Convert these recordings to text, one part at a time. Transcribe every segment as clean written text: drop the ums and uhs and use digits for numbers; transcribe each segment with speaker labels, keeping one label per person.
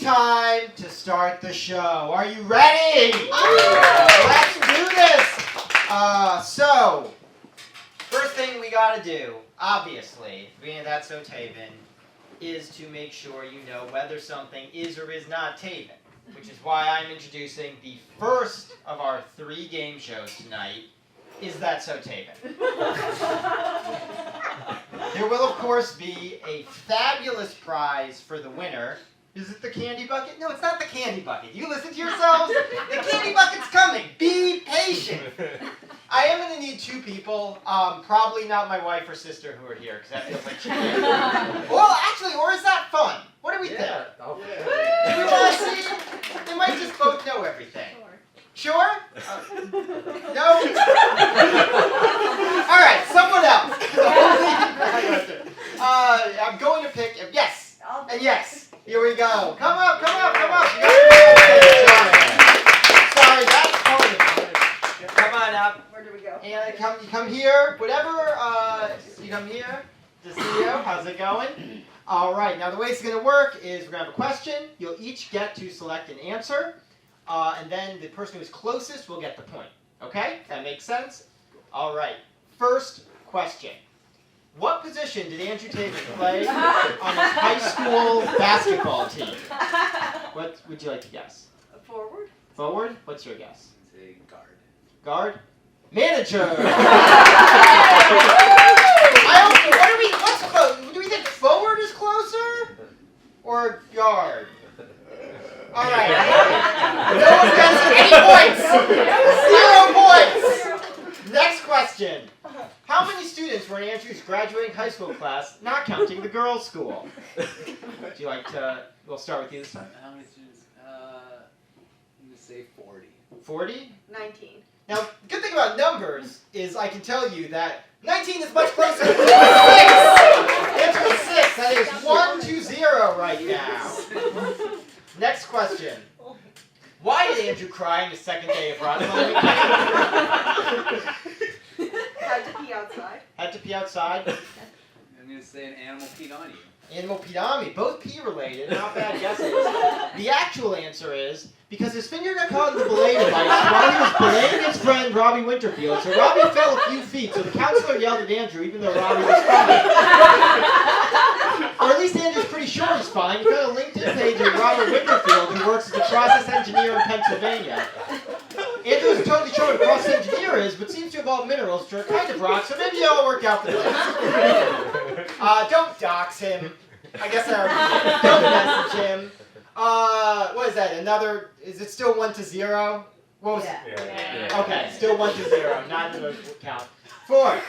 Speaker 1: time to start the show. Are you ready? Let's do this. So, first thing we got to do, obviously, being that So Tavin, is to make sure you know whether something is or is not Tavin, which is why I'm introducing the first of our 3 game shows tonight. Is that So Tavin? There will, of course, be a fabulous prize for the winner. Is it the candy bucket? No, it's not the candy bucket. You listen to yourselves. The candy bucket's coming. Be patient. I am going to need 2 people. Probably not my wife or sister who are here, because that feels like cheating. Well, actually, or is that fun? What do we think? Do we want to see? They might just both know everything. Sure? No? All right, someone else. I'm going to pick. Yes. And yes. Here we go. Come up. Sorry, that's funny. Come on up.
Speaker 2: Where do we go?
Speaker 1: And you come here. Whatever. You come here to see you. How's it going? All right. Now the way it's going to work is we're going to have a question. You'll each get to select an answer. And then the person who is closest will get the point. Okay? That makes sense? All right. First question. What position did Andrew Tavin play on his high school basketball team? What would you like to guess?
Speaker 2: Forward.
Speaker 1: Forward? What's your guess?
Speaker 3: I'd say guard.
Speaker 1: Guard? Manager! Do we think forward is closer? Or guard? All right. No one gets any points. 0 points. Next question. How many students were in Andrew's graduating high school class, not counting the girls' school? Would you like to? We'll start with you this time.
Speaker 3: How many students? I'm going to say 40.
Speaker 1: 40?
Speaker 2: 19.
Speaker 1: Now, the good thing about numbers is I can tell you that 19 is much closer to 6. Answer is 6. That is 1-0 right now. Next question. Why did Andrew cry on the second day of rock climbing?
Speaker 2: Had to pee outside.
Speaker 1: Had to pee outside.
Speaker 3: I'm going to say an animal peed on you.
Speaker 1: Animal peed on me. Both pee related. Not bad guesses. The actual answer is because his finger got caught in the belay device while he was belaying his friend Robbie Winterfield. So Robbie fell a few feet. So the counselor yelled at Andrew even though Robbie was fine. Or at least Andrew's pretty sure he's fine. He got a LinkedIn page of Robert Winterfield who works as a process engineer in Pennsylvania. Andrew isn't totally sure what a process engineer is, but seems to involve minerals, which are kind of rock, so maybe it'll work out for the best. Don't dox him. I guess don't message him. What is that? Is it still 1-0? What was it?
Speaker 3: Yeah.
Speaker 1: Okay, still 1-0, not in the count. 4.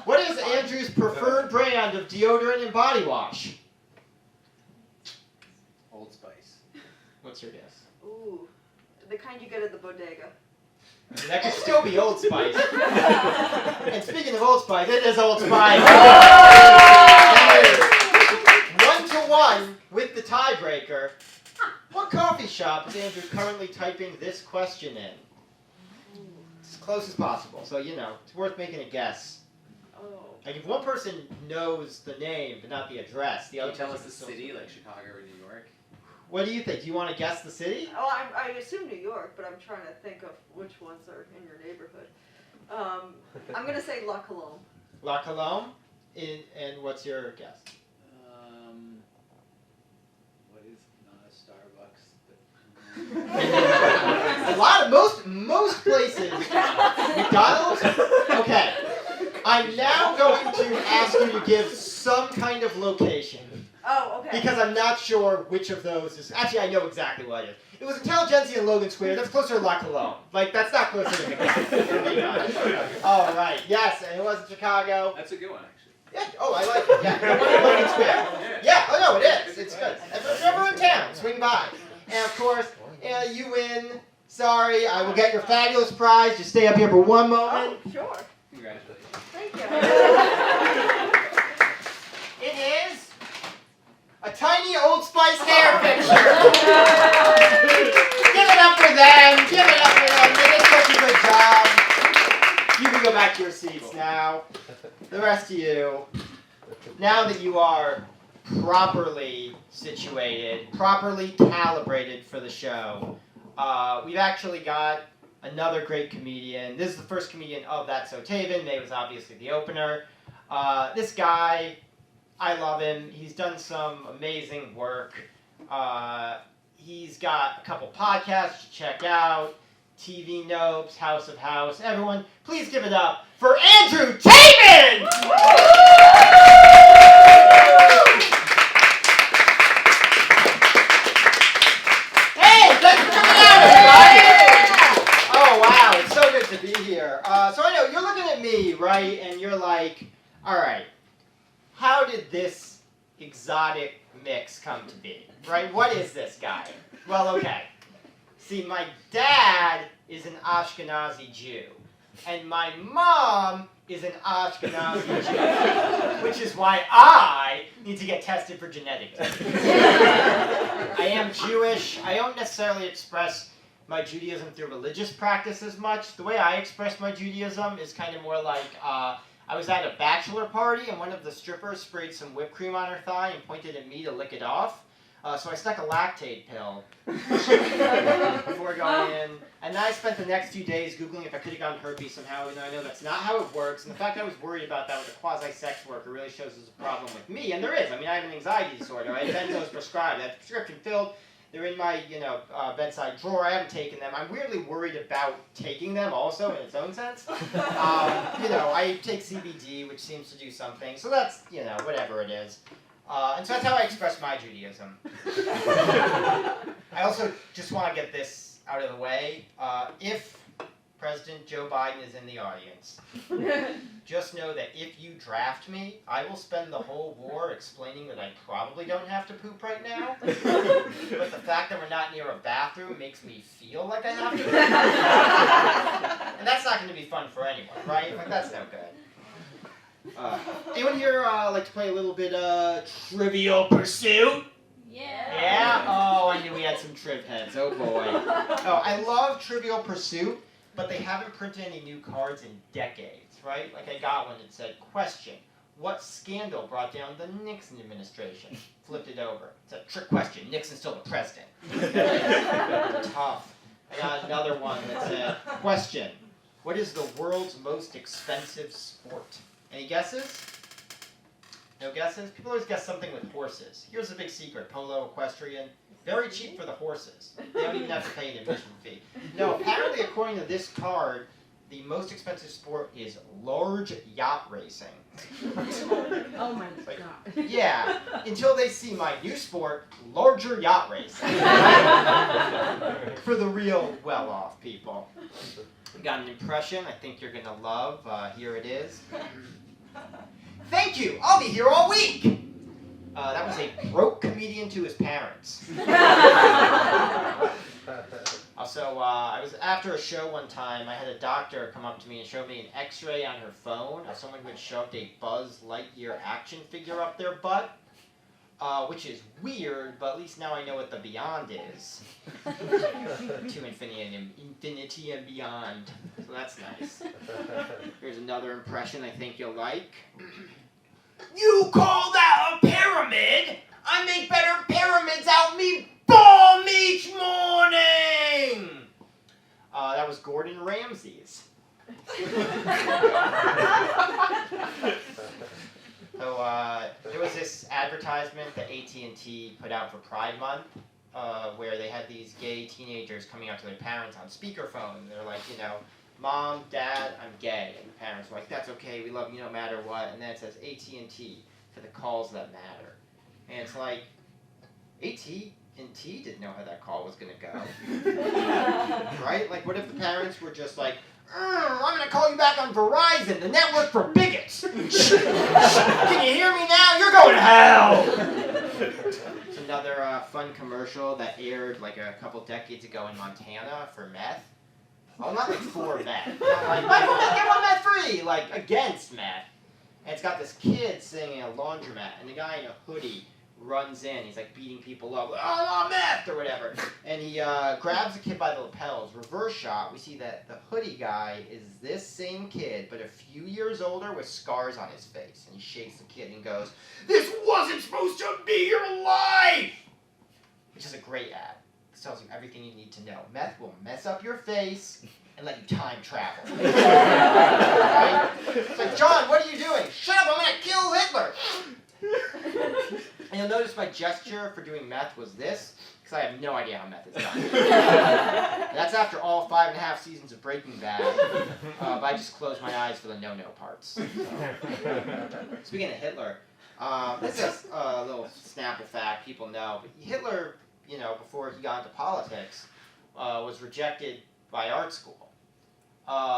Speaker 1: What is Andrew's preferred brand of deodorant and body wash?
Speaker 3: Old Spice.
Speaker 1: What's your guess?
Speaker 2: Ooh, the kind you get at the bodega.
Speaker 1: That could still be Old Spice. And speaking of Old Spice, it is Old Spice. 1-1 with the tiebreaker. What coffee shop is Andrew currently typing this question in? As close as possible, so you know, it's worth making a guess.
Speaker 2: Oh.
Speaker 1: Like if one person knows the name but not the address, the
Speaker 3: Can
Speaker 1: other
Speaker 3: you tell us
Speaker 1: person
Speaker 3: the
Speaker 1: still-
Speaker 3: city, like Chicago or New York?
Speaker 1: What do you think? Do you want to guess the city?
Speaker 2: Oh, I assume New York, but I'm trying to think of which ones are in your neighborhood. I'm going to say La Colombe.
Speaker 1: La Colombe? And what's your guess?
Speaker 3: What is not a Starbucks?
Speaker 1: A lot of most places. McDonald's? Okay. I'm now going to ask you to give some kind of location.
Speaker 2: Oh, okay.
Speaker 1: Because I'm not sure which of those is. Actually, I know exactly what it is. It was Intelligentsia and Logan Square. That's closer to La Colombe. Like, that's not closer to McDonald's. All right. Yes, and it was in Chicago.
Speaker 3: That's a good one, actually.
Speaker 1: Yeah. Oh, I like it. Yeah. The one in Logan Square. Yeah. Oh, no, it is. It's good. If you're ever in town, swing by. And, of course, you win. Sorry, I will get your fabulous prize. Just stay up here for one moment.
Speaker 2: Oh, sure.
Speaker 3: Congratulations.
Speaker 2: Thank you.
Speaker 1: It is a tiny Old Spice hair picture. Give it up for them. Give it up for them. They did such a good job. You can go back to your seats now. The rest of you, now that you are properly situated, properly calibrated for the show. We've actually got another great comedian. This is the first comedian of that So Tavin. May was obviously the opener. This guy, I love him. He's done some amazing work. He's got a couple podcasts to check out. TV Nopes, House of House. Everyone, please give it up for Andrew Tavin! Hey, thanks for coming out, everybody! Oh, wow, it's so good to be here. So I know, you're looking at me, right, and you're like, all right, how did this exotic mix come to be, right? What is this guy? Well, okay. See, my dad is an Ashkenazi Jew, and my mom is an Ashkenazi Jew, which is why I need to get tested for genetic testing. I am Jewish. I don't necessarily express my Judaism through religious practice as much. The way I express my Judaism is kind of more like, I was at a bachelor party, and one of the strippers sprayed some whipped cream on her thigh and pointed at me to lick it off. So I stuck a lactate pill before going in, and then I spent the next few days Googling if I could have gotten herpes somehow, and I know that's not how it works, and the fact I was worried about that with a quasi-sex worker really shows there's a problem with me, and there is. I mean, I have an anxiety disorder. I have benzos prescribed. I have prescription filled. They're in my, bedside drawer. I haven't taken them. I'm weirdly worried about taking them also in its own sense. I take CBD, which seems to do something, so that's, whatever it is. And so that's how I express my Judaism. I also just want to get this out of the way. If President Joe Biden is in the audience, just know that if you draft me, I will spend the whole war explaining that I probably don't have to poop right now. But the fact that we're not near a bathroom makes me feel like I have to poop. And that's not going to be fun for anyone, right? Like, that's no good. Anyone here like to play a little bit Trivial Pursuit? Yeah? Oh, I knew we had some triv heads. Oh boy. Oh, I love Trivial Pursuit, but they haven't printed any new cards in decades, right? Like I got one that said, question, what scandal brought down the Nixon administration? Flipped it over. It's a trick question. Nixon's still the president. Tough. I got another one that said, question, what is the world's most expensive sport? Any guesses? No guesses? People always guess something with horses. Here's a big secret. Polo, equestrian. Very cheap for the horses. They don't even have to pay an admission fee. No, apparently according to this card, the most expensive sport is large yacht racing.
Speaker 4: Oh my god.
Speaker 1: Yeah, until they see my new sport, larger yacht racing. For the real well-off people. We got an impression I think you're going to love. Here it is. Thank you. I'll be here all week. That was a broke comedian to his parents. Also, I was after a show one time. I had a doctor come up to me and show me an X-ray on her phone of someone who had shoved a Buzz Lightyear action figure up their butt. Which is weird, but at least now I know what the beyond is. To infinity and beyond. So that's nice. Here's another impression I think you'll like. You call that a pyramid? I make better pyramids out me bum each morning! That was Gordon Ramsay's. So there was this advertisement that AT&T put out for Pride Month, where they had these gay teenagers coming out to their parents on speakerphone. They're like, Mom, Dad, I'm gay. And the parents were like, that's okay, we love you no matter what. And then it says AT&T for the calls that matter. And it's like, AT&T didn't know how that call was going to go. Right? Like, what if the parents were just like, I'm going to call you back on Verizon, the network for bigots. Can you hear me now? You're going to hell. It's another fun commercial that aired like a couple decades ago in Montana for meth. Oh, not like for meth. Not like, buy for meth, get one meth free. Like, against meth. And it's got this kid sitting in a laundromat, and the guy in a hoodie runs in. He's like beating people up, oh, meth or whatever. And he grabs a kid by the lapels. Reverse shot, we see that the hoodie guy is this same kid, but a few years older with scars on his face. And he shakes the kid and goes, "This wasn't supposed to be your life!" Which is a great ad. This tells you everything you need to know. Meth will mess up your face and let you time travel. Right? It's like, "John, what are you doing?" "Shut up, I'm gonna kill Hitler!" And you'll notice my gesture for doing meth was this, because I have no idea how meth is done. And that's after all 5.5 seasons of Breaking Bad, but I just closed my eyes for the no-no parts. Speaking of Hitler, this is a little Snapple fact people know, but Hitler, you know, before he got into politics, was rejected by art school,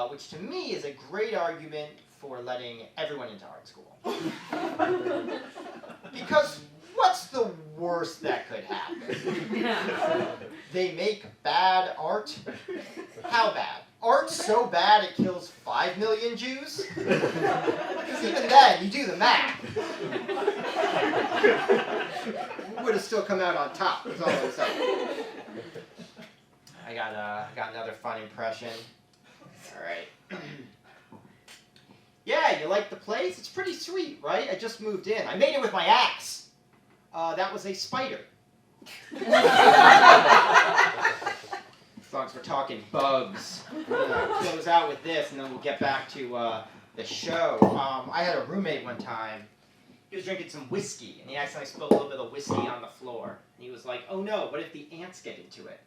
Speaker 1: which to me is a great argument for letting everyone into art school. Because what's the worst that could happen? They make bad art? How bad? Art so bad it kills 5 million Jews? Because even then, you do the math. We would have still come out on top, that's all I'm saying. I got another fun impression. All right. Yeah, you like the place? It's pretty sweet, right? I just moved in. I made it with my axe. That was a spider. As long as we're talking bugs. Close out with this, and then we'll get back to the show. I had a roommate one time. He was drinking some whiskey, and he accidentally spilled a little bit of whiskey on the floor. And he was like, "Oh no, what if the ants get into it?"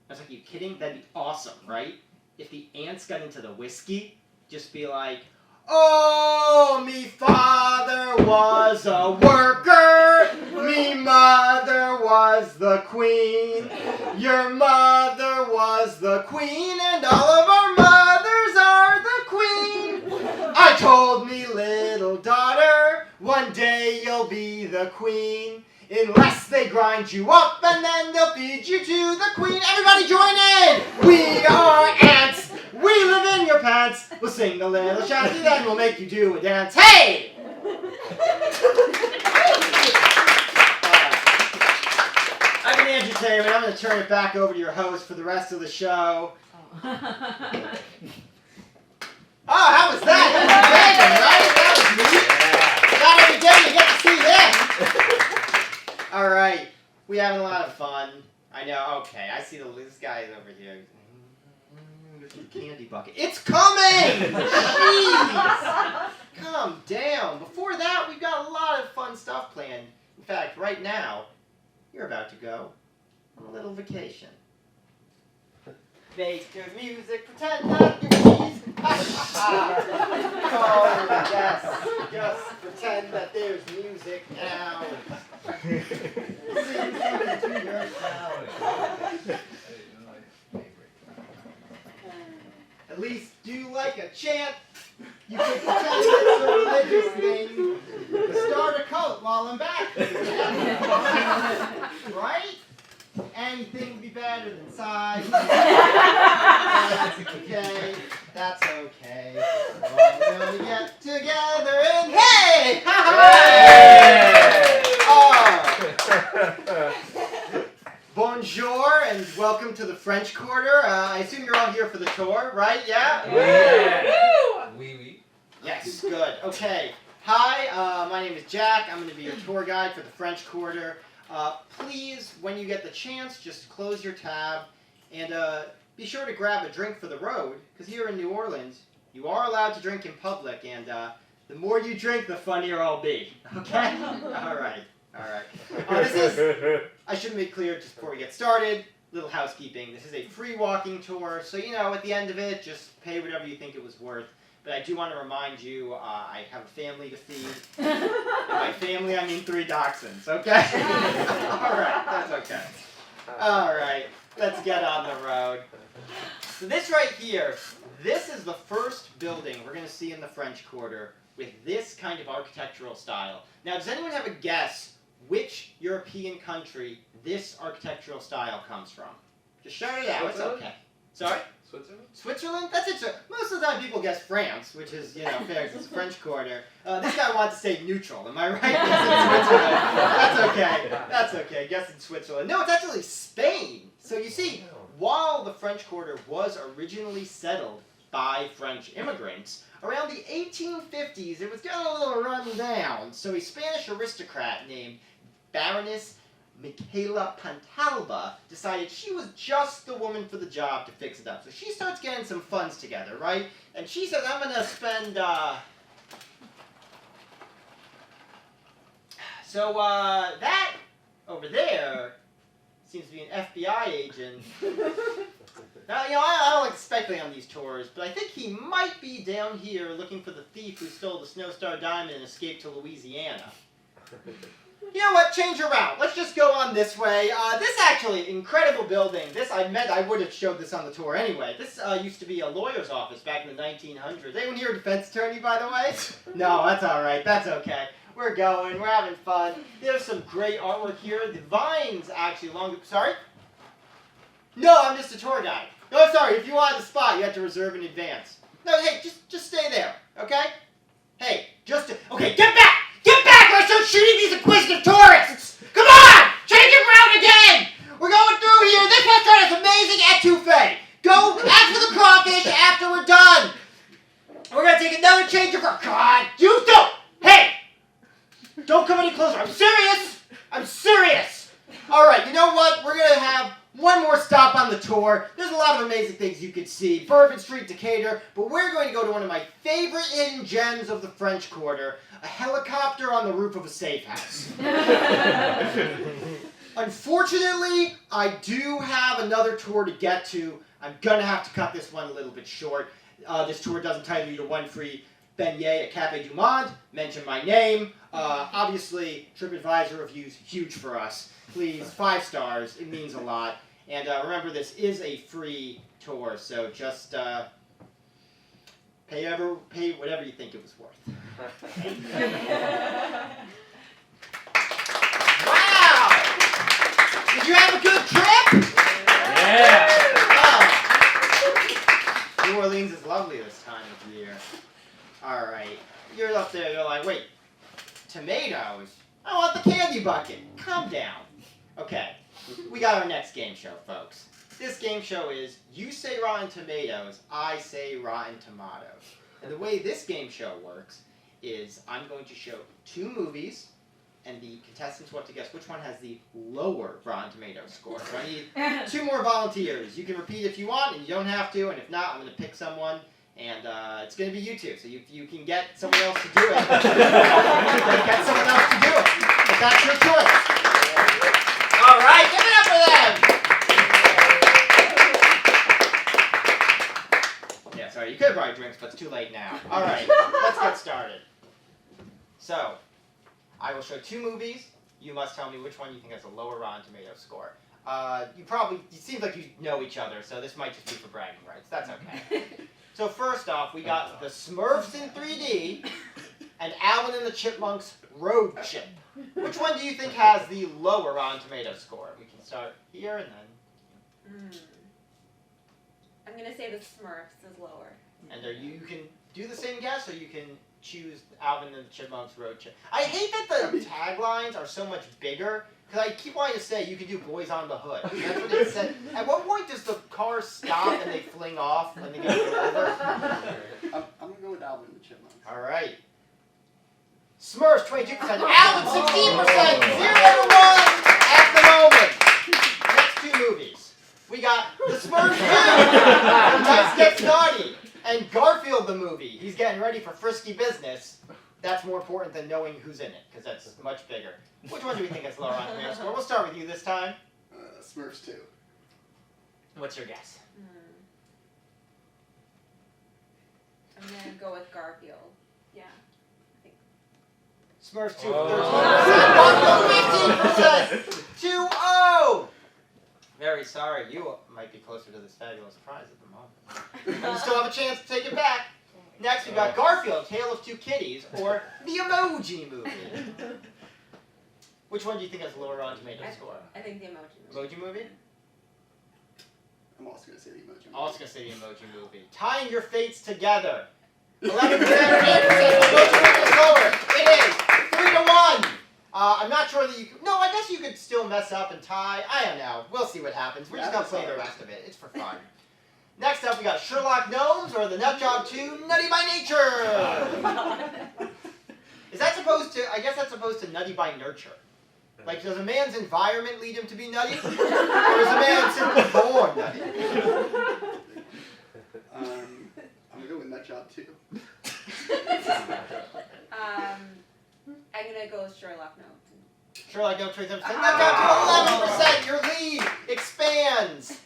Speaker 1: I was like, "Are you kidding? That'd be awesome, right? If the ants got into the whiskey, just be like, 'Oh, me father was a worker, me mother was the queen, your mother was the queen, and all of our mothers are the queen. I told me little daughter, one day you'll be the queen, unless they grind you up and then they'll feed you to the queen.'" Everybody join in! We are ants! We live in your pants. We'll sing the little shanty, then we'll make you do a dance. Hey! I've been Andrew Tavin. I'm going to turn it back over to your host for the rest of the show. Oh, how was that? That was amazing, right? That was neat. Not every day you get to see this. All right. We're having a lot of fun. I know. Okay. I see this guy over here. Candy bucket. It's coming! Jeez! Calm down. Before that, we've got a lot of fun stuff planned. In fact, right now, you're about to go on a little vacation. Make your music, pretend that you're pleased. Oh, yes. Just pretend that there's music now. Sing something to yourself. At least do like a chant. You can pretend it's a religious thing. Start a cult while I'm back. Right? Anything would be better than size. That's okay. That's okay. We're all gonna get together and hey! Oh. Bonjour and welcome to the French Quarter. I assume you're all here for the tour, right? Yeah?
Speaker 3: Yeah. Oui, oui.
Speaker 1: Yes, good. Okay. Hi, my name is Jack. I'm going to be your tour guide for the French Quarter. Please, when you get the chance, just close your tab and be sure to grab a drink for the road, because here in New Orleans, you are allowed to drink in public, and the more you drink, the funnier I'll be. Okay? All right. All right. This is, I should make clear just before we get started, little housekeeping. This is a free walking tour, so you know, at the end of it, just pay whatever you think it was worth. But I do want to remind you, I have a family to feed. And by family, I mean 3 dachshunds, okay? All right, that's okay. All right, let's get on the road. So this right here, this is the first building we're going to see in the French Quarter with this kind of architectural style. Now, does anyone have a guess which European country this architectural style comes from? Just shout it out, it's okay. Sorry?
Speaker 5: Switzerland?
Speaker 1: Switzerland? That's it. Most of the time people guess France, which is, fair because it's French Quarter. This guy wants to stay neutral. Am I right? Guessing Switzerland. That's okay. Guessing Switzerland. No, it's actually Spain. So you see, while the French Quarter was originally settled by French immigrants, around the 1850s, it was getting a little run down. So a Spanish aristocrat named Baroness Michaela Pontalba decided she was just the woman for the job to fix it up. So she starts getting some funds together, right? And she says, I'm going to spend, that over there seems to be an FBI agent. Now, I don't like to speculate on these tours, but I think he might be down here looking for the thief who stole the Snowstar Diamond and escaped to Louisiana. You know what? Change your route. Let's just go on this way. This actually, incredible building. I would have showed this on the tour anyway. This used to be a lawyer's office back in the 1900s. Anyone here a defense attorney, by the way? No, that's all right. That's okay. We're going. We're having fun. There's some great artwork here. The vines actually along the... Sorry? No, I'm just a tour guide. No, sorry. If you wanted a spot, you had to reserve in advance. No, hey, just stay there, okay? Hey, okay, get back! Get back or I start shooting these inquisitive tourists! Come on! Change your route again! We're going through here. This restaurant is amazing etouffee. Go ask for the crawfish after we're done. We're going to take another change of route. God, you don't! Hey! Don't come any closer. I'm serious! I'm serious! Alright, you know what? We're going to have one more stop on the tour. There's a lot of amazing things you could see. Bourbon Street, Decatur. But we're going to go to one of my favorite hidden gems of the French Quarter. A helicopter on the roof of a safe house. Unfortunately, I do have another tour to get to. I'm going to have to cut this one a little bit short. This tour does entitle you to one free beignet at Cafe du Monde. Mention my name. Obviously, TripAdvisor reviews, huge for us. Please, 5 stars. It means a lot. And remember, this is a free tour, so just pay whatever you think it was worth. Wow! Did you have a good trip?
Speaker 5: Yeah!
Speaker 1: Oh. New Orleans is lovely this time of year. Alright. You're up there, you're like, wait, tomatoes? I want the candy bucket. Calm down. Okay, we got our next game show, folks. This game show is, you say Rotten Tomatoes, I say Rotten Tomatoes. And the way this game show works is I'm going to show 2 movies, and the contestants will have to guess which one has the lower Rotten Tomatoes score. So I need 2 more volunteers. You can repeat if you want, and you don't have to, and if not, I'm going to pick someone, and it's going to be you 2. So if you can get someone else to do it, get someone else to do it. But that's your choice. All right, give it up for them! Yeah, sorry, you could have brought drinks, but it's too late now. All right, let's get started. So, I will show 2 movies. You must tell me which one you think has a lower Rotten Tomatoes score. It seems like you know each other, so this might just be for bragging rights. That's okay. So first off, we got The Smurfs in 3D and Alvin and the Chipmunks Road Chip. Which one do you think has the lower Rotten Tomatoes score? We can start here and then...
Speaker 6: I'm going to say the Smurfs is lower.
Speaker 1: And you can do the same guess, or you can choose Alvin and the Chipmunks Road Chip. I hate that the taglines are so much bigger, because I keep wanting to say you can do Boys on the Hood. That's what it said. At what point does the car stop and they fling off when they get over?
Speaker 3: I'm going to go with Alvin and the Chipmunks.
Speaker 1: All right. Smurfs, 22%. Alvin, 16%. 0 to 1 at the moment. Next 2 movies. We got The Smurfs 2. Let's Get Naughty. And Garfield the movie. He's getting ready for frisky business. That's more important than knowing who's in it, because that's much bigger. Which one do we think has lower on Tomatoes score? We'll start with you this time.
Speaker 3: Smurfs 2.
Speaker 1: What's your guess?
Speaker 6: I'm going to go with Garfield. Yeah.
Speaker 1: Smurfs 2 for 13%. Garfield 15%. 2-0. Very sorry. You might be closer to this fabulous prize at the moment. You still have a chance to take it back. Next, we got Garfield, Tale of Two Kitties, or The Emoji Movie. Which one do you think has lower on Tomato score?
Speaker 6: I think The Emoji Movie.
Speaker 1: Emoji Movie?
Speaker 5: I'm also going to say the Emoji Movie.
Speaker 1: Also gonna say the Emoji Movie. Tying your fates together. 11%, 8%. Emoji Movie is lower. It is 3-1. I'm not sure that you could, no, I guess you could still mess up and tie. I don't know. We'll see what happens. We're just gonna play the rest of it. It's for fun. Next up, we got Sherlock Gnomes or the Nutjob 2, Nutty by Nature. Is that supposed to, I guess that's supposed to Nutty by Nurture. Like, does a man's environment lead him to be nutty? Or is a man simply born nutty?
Speaker 5: I'm going to go with Nutjob 2.
Speaker 6: I'm gonna go with Sherlock Gnomes.
Speaker 1: Sherlock Gnomes 27%. Nutjob 2, 11%. Your lead expands.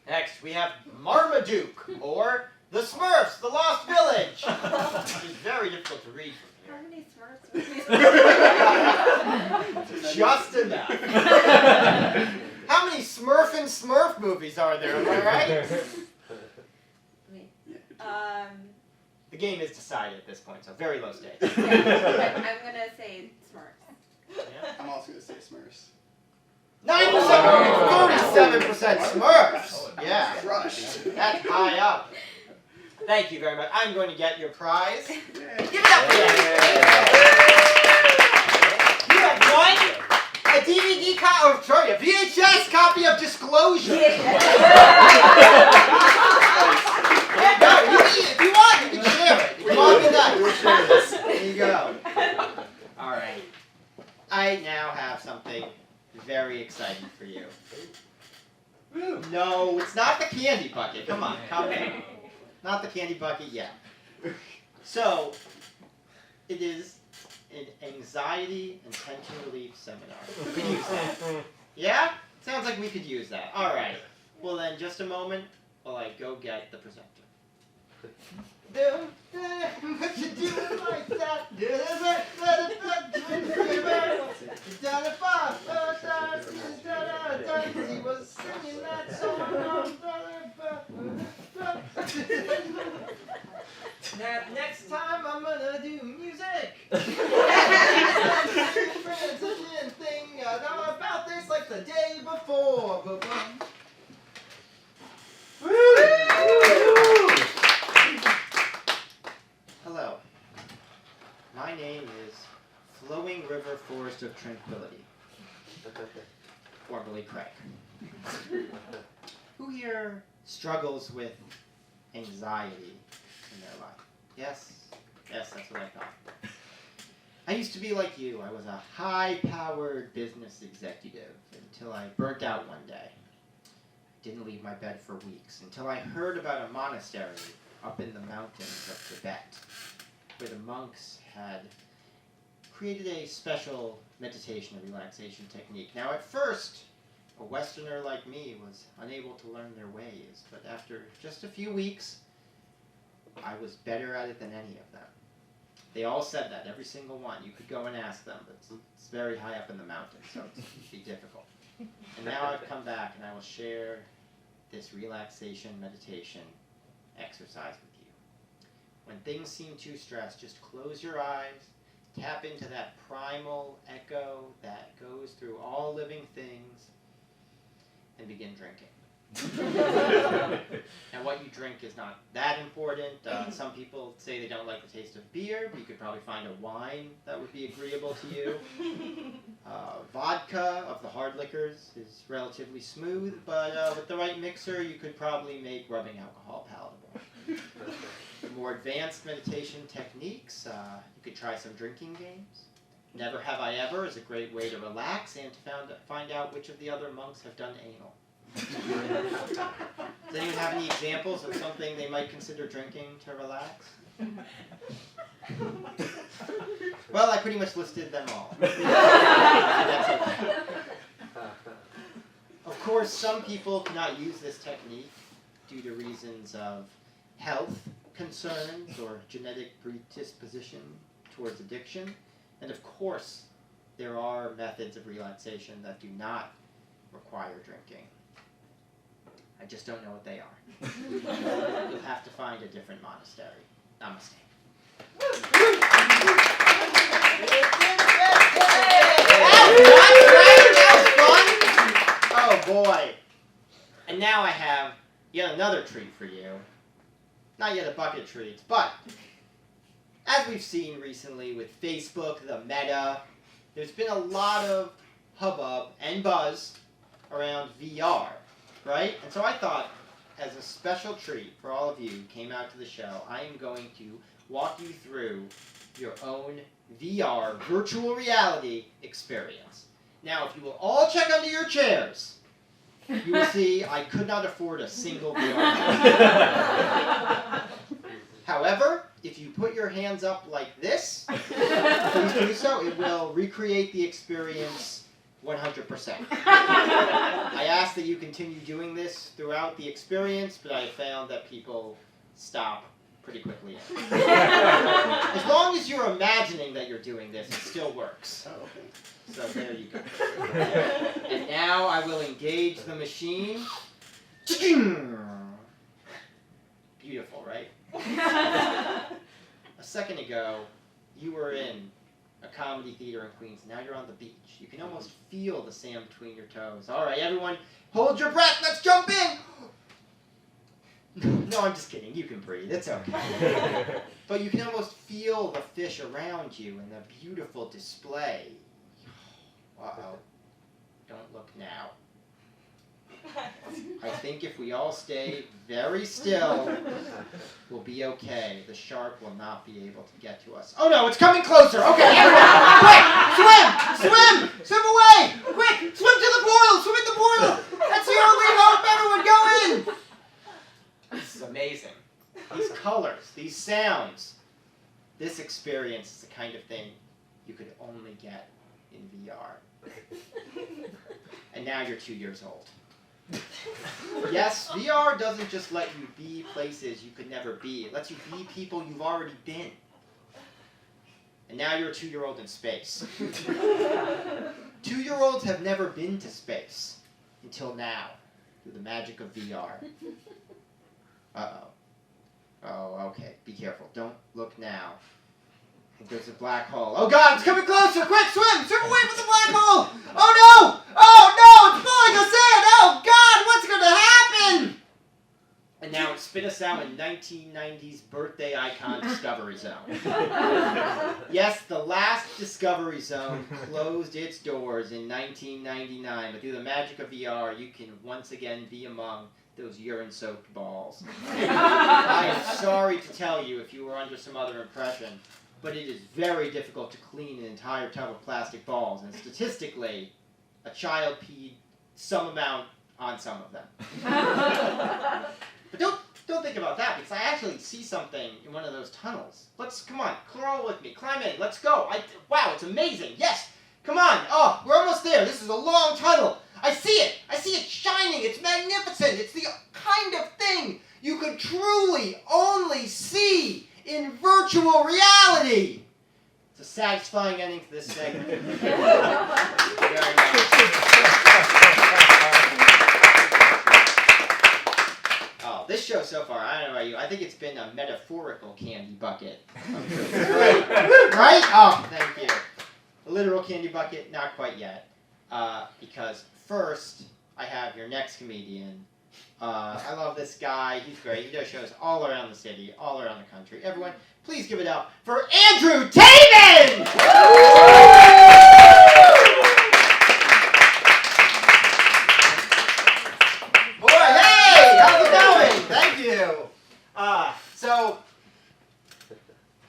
Speaker 1: Next, we have Marmaduke, or the Smurfs, the Lost Village. Which is very difficult to read from
Speaker 6: How
Speaker 1: here.
Speaker 6: many Smurfs movies?
Speaker 1: Just enough. How many Smurf and Smurf movies are there, am I right?
Speaker 6: Me.
Speaker 5: Yeah.
Speaker 1: The game is decided at this point, so very low stakes.
Speaker 6: I'm gonna say Smurfs.
Speaker 1: Yeah.
Speaker 5: I'm also going to say Smurfs.
Speaker 1: 37% Smurfs. Yeah,
Speaker 5: Crushed.
Speaker 1: that's high up. Thank you very much. I'm going to get your prize.
Speaker 5: Yay.
Speaker 1: Give it up for that. You have won a DVD a VHS copy of Disclosure. No, if you want, you can share it. If you want to be nice. There you go. All right. I now have something very exciting for you. No, it's not the candy bucket. Come on, calm down. Not the candy bucket yet. So, it is an anxiety and tension relief seminar. We could use that. Yeah? Sounds like we could use that. All right. Well then, just a moment while I go get the presenter. What you doing like that? He was singing that song. Now, next time I'm gonna do music. Thing about this like the day before. Hello. My name is Flowing River Forest of Tranquility. Formerly Craig. Who here struggles with anxiety in their life? Yes? Yes, that's what I thought. I used to be like you. I was a high-powered business executive until I burnt out one day. I didn't leave my bed for weeks until I heard about a monastery up in the mountains of Tibet, where the monks had created a special meditation and relaxation technique. Now, at first, a Westerner like me was unable to learn their ways, but after just a few weeks, I was better at it than any of them. They all said that, every single one. You could go and ask them, but it's very high up in the mountains, so it'd be difficult. And now I've come back and I will share this relaxation meditation exercise with you. When things seem too stressed, just close your eyes, tap into that primal echo that goes through all living things, and begin drinking. And what you drink is not that important. Some people say they don't like the taste of beer, but you could probably find a wine that would be agreeable to you. Vodka of the hard liquors is relatively smooth, but with the right mixer, you could probably make rubbing alcohol palatable. For more advanced meditation techniques, you could try some drinking games. Never Have I Ever is a great way to relax and to find out which of the other monks have done anal. Does anyone have any examples of something they might consider drinking to relax? Well, I pretty much listed them all. That's okay. Of course, some people cannot use this technique due to reasons of health concerns or genetic predisposition towards addiction. And of course, there are methods of relaxation that do not require drinking. I just don't know what they are. You'll have to find a different monastery. Namaste. That was fun. Oh boy. And now I have yet another treat for you. Not yet a bucket treat, but as we've seen recently with Facebook, the Meta, there's been a lot of hubbub and buzz around VR, right? And so I thought, as a special treat for all of you who came out to the show, I am going to walk you through your own VR, virtual reality experience. Now, if you will all check under your chairs, you will see I could not afford a single VR chair. However, if you put your hands up like this, please do so, it will recreate the experience 100%. I ask that you continue doing this throughout the experience, but I have found that people stop pretty quickly. As long as you're imagining that you're doing this, it still works.
Speaker 5: Oh, okay.
Speaker 1: So there you go. And now I will engage the machine. Beautiful, right? A second ago, you were in a comedy theater in Queens. Now you're on the beach. You can almost feel the sand between your toes. All right, everyone, hold your breath. Let's jump in. No, I'm just kidding. You can breathe. It's okay. But you can almost feel the fish around you and the beautiful display. Uh-oh. Don't look now. I think if we all stay very still, we'll be okay. The shark will not be able to get to us. Oh no, it's coming closer! Okay, everyone! Quick! Swim! Swim! Swim away! Quick! Swim to the portal! Swim in the portal! That's the only hope! Everyone go in! This is amazing. These colors, these sounds. This experience is the kind of thing you could only get in VR. And now you're 2 years old. Yes, VR doesn't just let you be places you could never be. It lets you be people you've already been. And now you're a 2-year-old in space. 2-year-olds have never been to space until now, through the magic of VR. Uh-oh. Oh, okay. Be careful. Don't look now. I think there's a black hole. Oh God, it's coming closer! Quick, swim! Swim away from the black hole! Oh no! Oh no! It's pulling us in! Oh God, what's gonna happen? And now it spit us out in 1990s birthday icon Discovery Zone. Yes, the last Discovery Zone closed its doors in 1999, but through the magic of VR, you can once again be among those urine-soaked balls. I am sorry to tell you if you were under some other impression, but it is very difficult to clean an entire tub of plastic balls, and statistically, a child peed some amount on some of them. But don't think about that, because I actually see something in one of those tunnels. Come on, crawl with me, climb in, let's go. Wow, it's amazing, yes, come on. Oh, we're almost there, this is a long tunnel. I see it shining, it's magnificent. It's the kind of thing you could truly only see in virtual reality. It's a satisfying ending to this segment. Thank you very much. Oh, this show so far, I don't know about you, I think it's been a metaphorical candy bucket. Right? Oh, thank you. A literal candy bucket, not quite yet. Because first, I have your next comedian. I love this guy. He's great. He does shows all around the city, all around the country. Everyone, please give it up for Andrew Tavin! Boy, hey! How's it going? Thank you. So,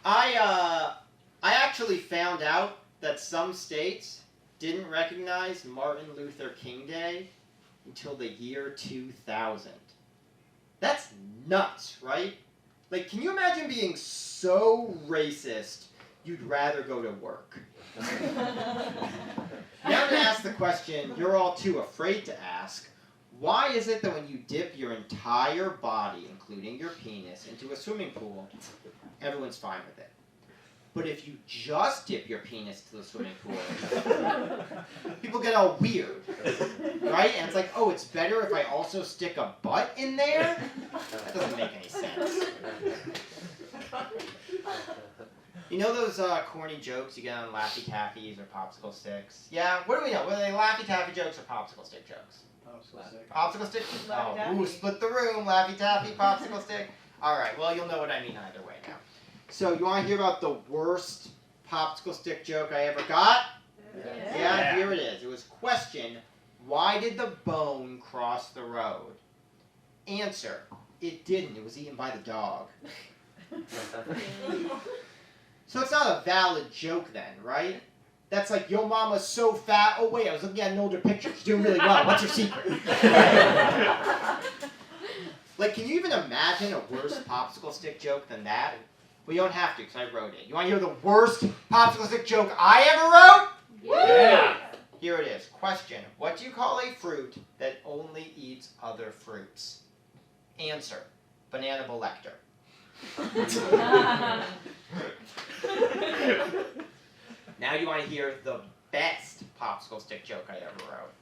Speaker 1: I actually found out that some states didn't recognize Martin Luther King Day until the year 2000. That's nuts, right? Like, can you imagine being so racist you'd rather go to work? Now I'm going to ask the question you're all too afraid to ask. Why is it that when you dip your entire body, including your penis, into a swimming pool, everyone's fine with it? But if you just dip your penis to the swimming pool, people get all weird, right? And it's like, oh, it's better if I also stick a butt in there? That doesn't make any sense. You know those corny jokes you get on Laffy Taffies or popsicle sticks? Yeah? What do we know? Were they Laffy Taffy jokes or popsicle stick jokes? Popsicle stick?
Speaker 4: Laffy
Speaker 1: Oh, ooh,
Speaker 4: Taffy.
Speaker 1: split the room. Laffy Taffy, popsicle stick. All right, well, you'll know what I mean either way now. So you want to hear about the worst popsicle stick joke I ever got? Yeah, here it is. It was question, why did the bone cross the road? Answer, it didn't. It was eaten by the dog. So it's not a valid joke then, right? That's like, yo mama's so fat. Oh wait, I was looking at an older picture. She's doing really well. What's your secret? Like, can you even imagine a worse popsicle stick joke than that? Well, you don't have to, because I wrote it. You want to hear the worst popsicle stick joke I ever wrote?
Speaker 3: Yeah.
Speaker 1: Here it is. Question. What do you call a fruit that only eats other fruits? Answer. Banana Bolector. Now you want to hear the best popsicle stick joke I ever wrote.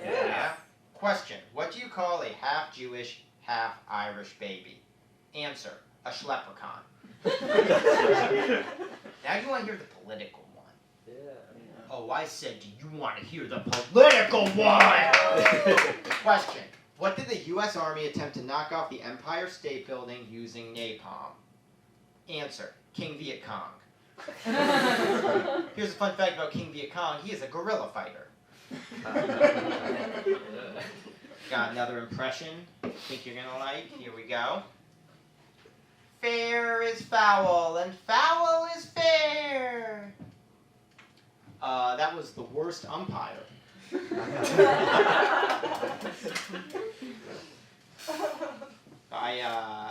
Speaker 1: Yeah. Question. What do you call a half Jewish, half Irish baby? Answer. A schleppercon. Now you want to hear the political one. Oh, I said, do you want to hear the political one? Question. What did the U.S. Army attempt to knock off the Empire State Building using napalm? Answer. King Viet Cong. Here's a fun fact about King Viet Cong. He is a guerrilla fighter. Got another impression. Think you're going to like? Here we go. Fair is foul, and foul is fair. That was the worst umpire. I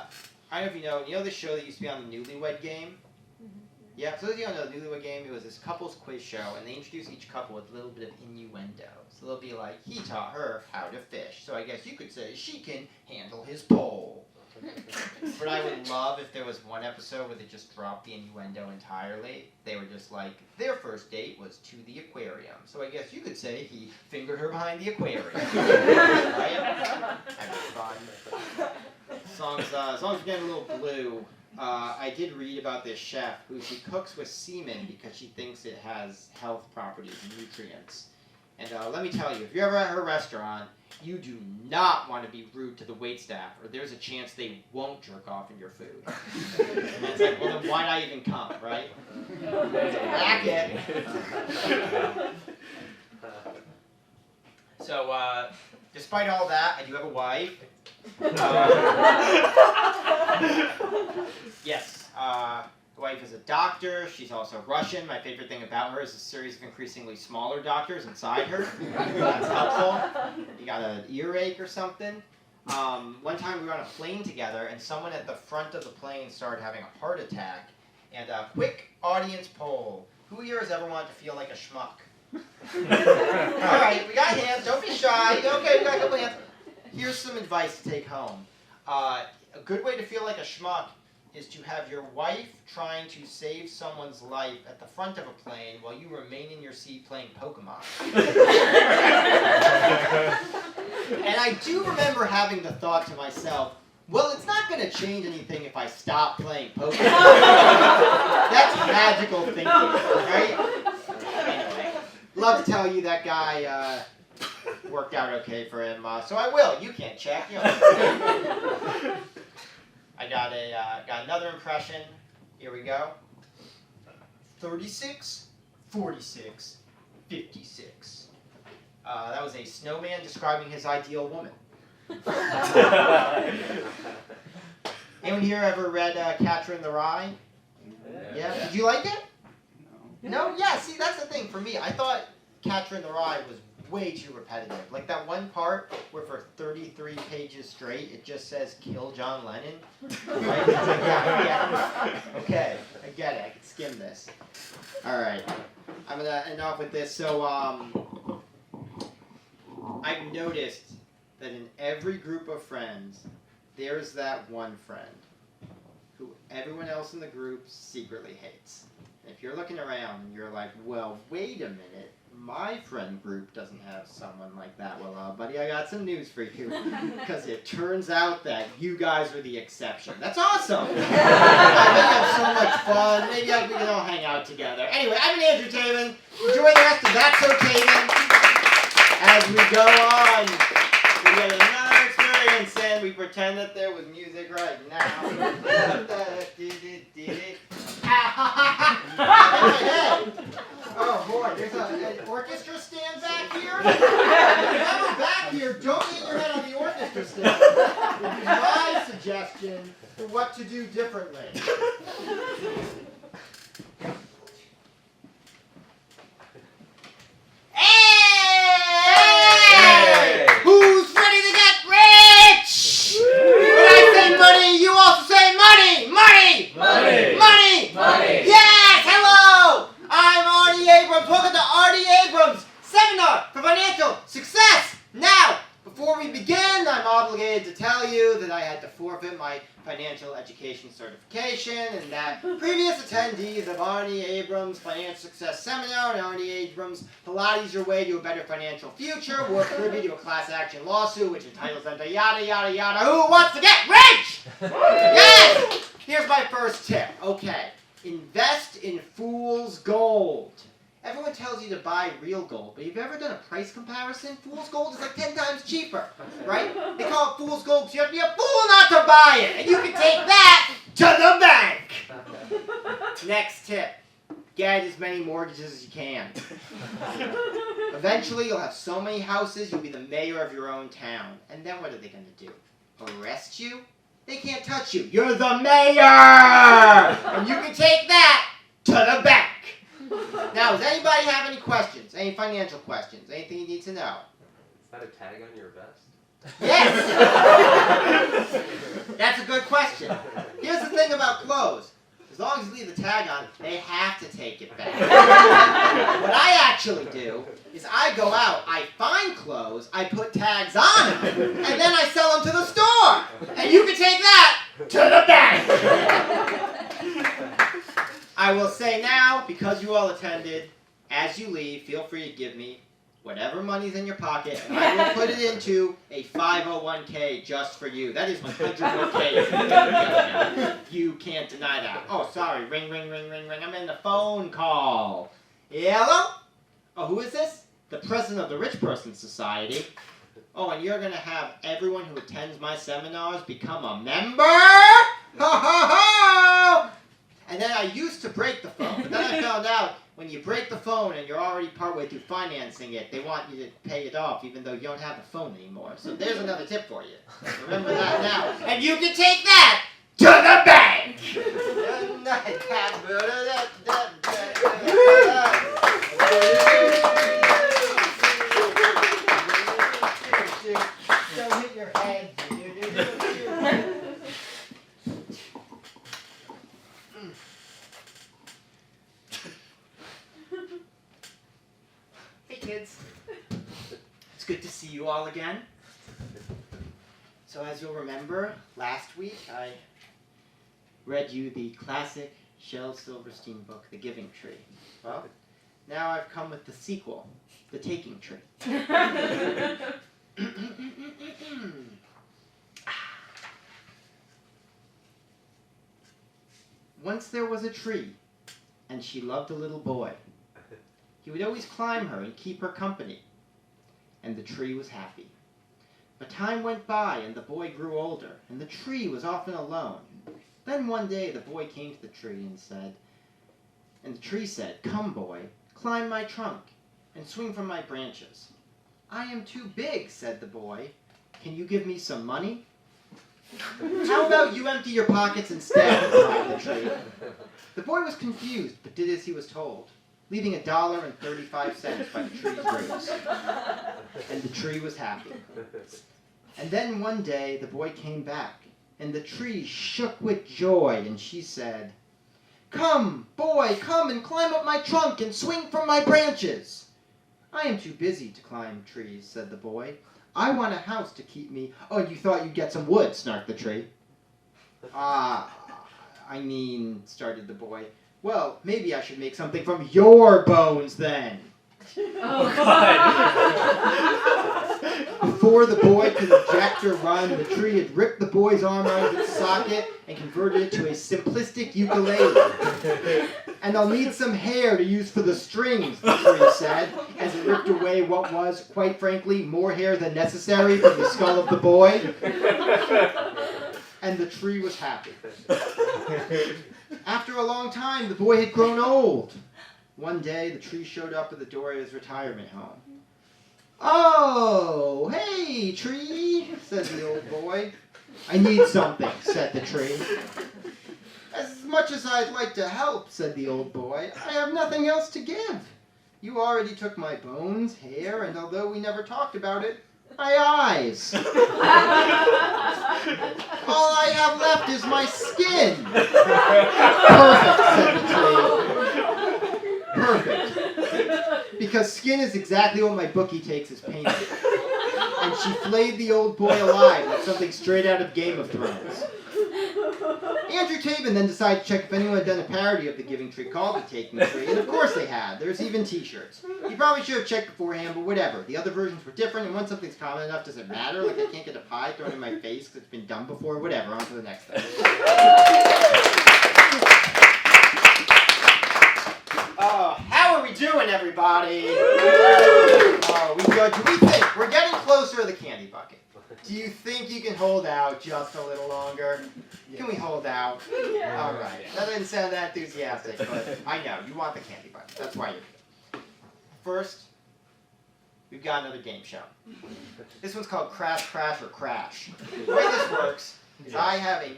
Speaker 1: don't know if you know the show that used to be on the Newlywed Game? Yeah, so those of you who don't know the Newlywed Game, it was this couples quiz show, and they introduced each couple with a little bit of innuendo. So they'll be like, he taught her how to fish, so I guess you could say she can handle his pole. But I would love if there was one episode where they just dropped the innuendo entirely. They were just like, their first date was to the aquarium. So I guess you could say he fingered her behind the aquarium. Right? That'd be fun. Songs are getting a little blue. I did read about this chef who she cooks with semen because she thinks it has health properties and nutrients. And let me tell you, if you're ever at her restaurant, you do not want to be rude to the waitstaff, or there's a chance they won't jerk off in your food. And it's like, well, then why not even come, right? Back it. So, despite all that, I do have a wife. Yes, the wife is a doctor. She's also Russian. My favorite thing about her is a series of increasingly smaller doctors inside her. That's helpful. You got an earache or something. One time we were on a plane together, and someone at the front of the plane started having a heart attack. And a quick audience poll. Who here has ever wanted to feel like a schmuck? All right, we got hands. Don't be shy. Okay, we got a couple hands. Here's some advice to take home. A good way to feel like a schmuck is to have your wife trying to save someone's life at the front of a plane while you remain in your seat playing Pokemon. And I do remember having the thought to myself, well, it's not going to change anything if I stop playing Pokemon. That's magical thinking, right? Anyway, love to tell you that guy worked out okay for him, so I will. You can't check. You know. I got another impression. Here we go. 36, 46, 56. That was a snowman describing his ideal woman. Anyone here ever read Catcher in the Rye? Yeah. Did you like it? No? Yeah, see, that's the thing for me. I thought Catcher in the Rye was way too repetitive. Like that one part where for 33 pages straight it just says kill John Lennon. Right? It's like, yeah. Okay, I get it. I can skim this. Alright. I'm gonna end off with this. So I've noticed that in every group of friends there's that one friend who everyone else in the group secretly hates. And if you're looking around and you're like, well, wait a minute, my friend group doesn't have someone like that. Well, buddy, I got some news for you. Because it turns out that you guys are the exception. That's awesome! We have so much fun. Maybe we can all hang out together. Anyway, I've been Andrew Tavin. Enjoy the rest of That's So Tavin. As we go on, we get another experience and we pretend that there was music right now. Oh boy, there's an orchestra stand back here. If you're ever back here, don't hit your head on the orchestra stand. Would be my suggestion for what to do differently. Hey! Who's ready to get rich? When I say money, you also say money! Money!
Speaker 3: Money!
Speaker 1: Money!
Speaker 3: Money!
Speaker 1: Yes! Hello! I'm Artie Abrams. Welcome to Artie Abrams Seminar for Financial Success. Now, before we begin, I'm obligated to tell you that I had to forfeit my financial education certification and that previous attendees of Artie Abrams Financial Success Seminar and Artie Abrams Pilates Your Way to a Better Financial Future were privy to a class action lawsuit which entitles them to yada yada yada. Who wants to get rich? Yes! Here's my first tip. Okay. Invest in fool's gold. Everyone tells you to buy real gold, but have you ever done a price comparison? Fool's gold is like 10 times cheaper, right? They call it fool's gold because you have to be a fool not to buy it, and you can take that to the bank. Next tip, get as many mortgages as you can. Eventually, you'll have so many houses, you'll be the mayor of your own town. And then what are they going to do? Arrest you? They can't touch you. You're the mayor! And you can take that to the bank. Now, does anybody have any questions? Any financial questions? Anything you need to know?
Speaker 7: Is that a tag on your vest?
Speaker 1: Yes! That's a good question. Here's the thing about clothes. As long as you leave the tag on, they have to take it back. What I actually do is I go out, I find clothes, I put tags on them, and then I sell them to the store. And you can take that to the bank. I will say now, because you all attended, as you leave, feel free to give me whatever money's in your pocket, and I will put it into a 501k just for you. That is 100k. You can't deny that. Oh, sorry. Ring, ring, ring, ring, ring. I'm in the phone call. Hello? Oh, who is this? The president of the Rich Person Society. Oh, and you're going to have everyone who attends my seminars become a member? Ho, ho, ho! And then I used to break the phone, but then I found out when you break the phone and you're already partway through financing it, they want you to pay it off even though you don't have the phone anymore. So there's another tip for you. Remember that now. And you can take that to the bank! Don't hit your head. Hey kids, it's good to see you all again. So as you'll remember, last week I read you the classic Shel Silverstein book, The Giving Tree. Well, now I've come with the sequel, The Taking Tree. Once there was a tree, and she loved a little boy. He would always climb her and keep her company, and the tree was happy. But time went by, and the boy grew older, and the tree was often alone. Then one day the boy came to the tree and the tree said, "Come, boy, climb my trunk, and swing from my branches." "I am too big," said the boy. "Can you give me some money?" "How about you empty your pockets instead?" cried the tree. The boy was confused, but did as he was told, leaving $1.35 by the tree's roots. And the tree was happy. And then one day the boy came back, and the tree shook with joy, and she said, "Come, boy, come and climb up my trunk and swing from my branches." "I am too busy to climb trees," said the boy. "I want a house to keep me—" "Oh, you thought you'd get some wood," snarked the tree. Started the boy. "Well, maybe I should make something from your bones then."
Speaker 4: Oh,
Speaker 1: Before the boy could object or run, the tree had ripped the boy's arm out of its socket and converted it to a simplistic ukulele. And I'll need some hair to use for the strings, the tree said, as it ripped away what was, quite frankly, more hair than necessary from the skull of the boy. And the tree was happy. After a long time, the boy had grown old. One day, the tree showed up at the door of his retirement home. "Oh, hey, tree," said the old boy. "I need something," said the tree. "As much as I'd like to help," said the old boy, "I have nothing else to give. You already took my bones, hair, and although we never talked about it, my eyes. All I have left is my skin." "Perfect," said the tree. "Perfect. Because skin is exactly what my bookie takes as payment." And she flayed the old boy alive like something straight out of Game of Thrones. Andrew Tavin then decided to check if anyone had done a parody of the Giving Tree called The Taking Tree, and of course they had. There's even t-shirts. You probably should have checked beforehand, but whatever. The other versions were different, and once something's common enough, does it matter? Like I can't get a pie thrown in my face because it's been done before? Whatever, on to the next thing. How are we doing, everybody? We good. Do we think we're getting closer to the candy bucket? Do you think you can hold out just a little longer? Can we hold out?
Speaker 2: Yeah.
Speaker 1: All right. That didn't sound that enthusiastic, but I know you want the candy bucket. That's why you're here. First, we've got another game show. This one's called Crash, Crash, or Crash. The way this works is I have a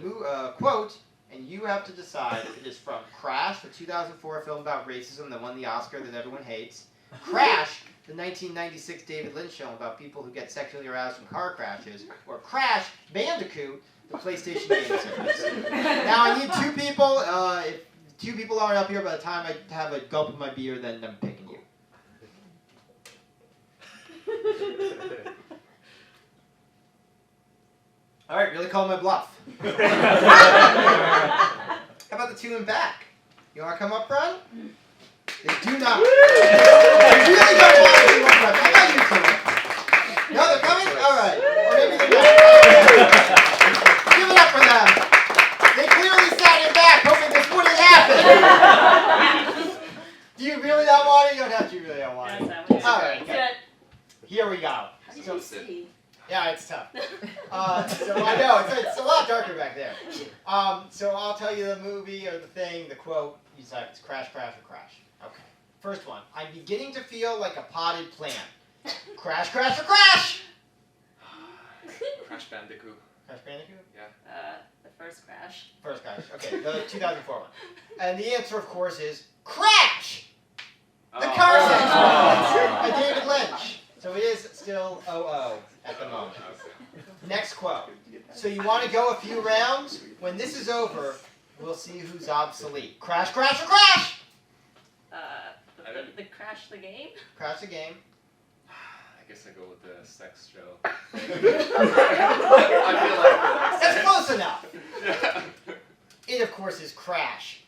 Speaker 1: quote, and you have to decide if it is from Crash, the 2004 film about racism that won the Oscar that everyone hates, Crash, the 1996 David Lynch film about people who get sexually aroused from car crashes, or Crash Bandicoot, the PlayStation game series. Now I need two people. If two people aren't up here by the time I have a gulp of my beer, then I'm picking you. All right, really call my bluff. How about the two in back? You want to come up front? They do not. They really don't want to come up front. I got you two. No, they're coming? All right. Or maybe they're not. Give it up for them. They clearly sat in back hoping this wouldn't happen. Do you really not want it? You don't have to really don't want it. All right. Okay. Here we go.
Speaker 2: How did you see?
Speaker 1: Yeah, it's tough. So I know, it's a lot darker back there. So I'll tell you the movie or the thing, the quote. You decide it's Crash, Crash, or Crash. Okay. First one. I'm beginning to feel like a potted plant. Crash, Crash, or Crash!
Speaker 7: Crash Bandicoot.
Speaker 1: Crash Bandicoot?
Speaker 7: Yeah.
Speaker 6: The first Crash.
Speaker 1: First Crash. Okay, the 2004 one. And the answer, of course, is Crash! The car section by David Lynch. So it is still 0-0 at the moment. Next quote. So you want to go a few rounds? When this is over, we'll see who's obsolete. Crash, Crash, or Crash!
Speaker 6: The Crash the game?
Speaker 1: Crash the game.
Speaker 7: I guess I go with the sex show.
Speaker 1: I feel like that's close enough. It, of course, is Crash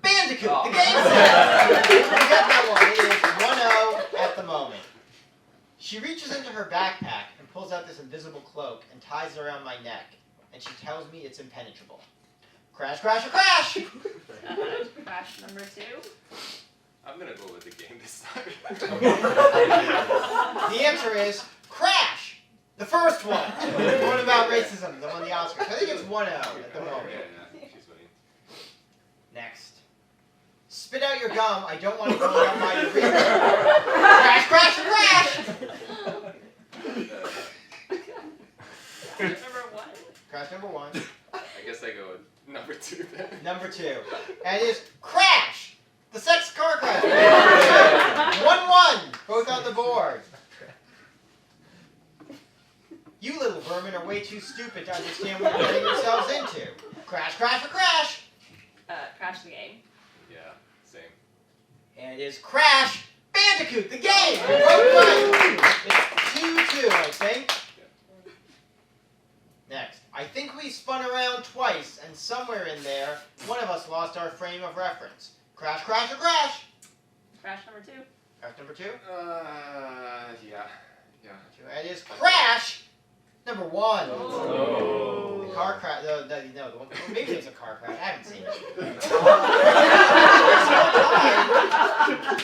Speaker 1: Bandicoot, the game set. You got that one. It is 1-0 at the moment. She reaches into her backpack and pulls out this invisible cloak and ties it around my neck, and she tells me it's impenetrable. Crash, Crash, or Crash!
Speaker 6: Crash number 2.
Speaker 7: I'm gonna go with the game this time.
Speaker 1: The answer is Crash, the first one. The one about racism, the one the Oscar. So I think it's 1-0 at the moment.
Speaker 7: Yeah, she's winning.
Speaker 1: Next. Spit out your gum. I don't want to go out my urethra. Crash, Crash, or Crash!
Speaker 6: Number 1.
Speaker 1: Crash number 1.
Speaker 7: I guess I go with number 2 then.
Speaker 1: Number 2. And it is Crash, the sex car crash. 1-1. Both on the board. You little vermin are way too stupid to understand what you're getting yourselves into. Crash, Crash, or Crash!
Speaker 6: Crash the game.
Speaker 7: Yeah, same.
Speaker 1: And it is Crash Bandicoot, the game! You're both right. It's 2-2, I think. Next. I think we spun around twice, and somewhere in there, one of us lost our frame of reference. Crash, Crash, or Crash!
Speaker 6: Crash number 2.
Speaker 1: Crash number 2?
Speaker 7: Yeah.
Speaker 1: It is Crash number 1.
Speaker 7: Oh.
Speaker 1: The car crash. No, the one. Maybe it was a car crash. I haven't seen it.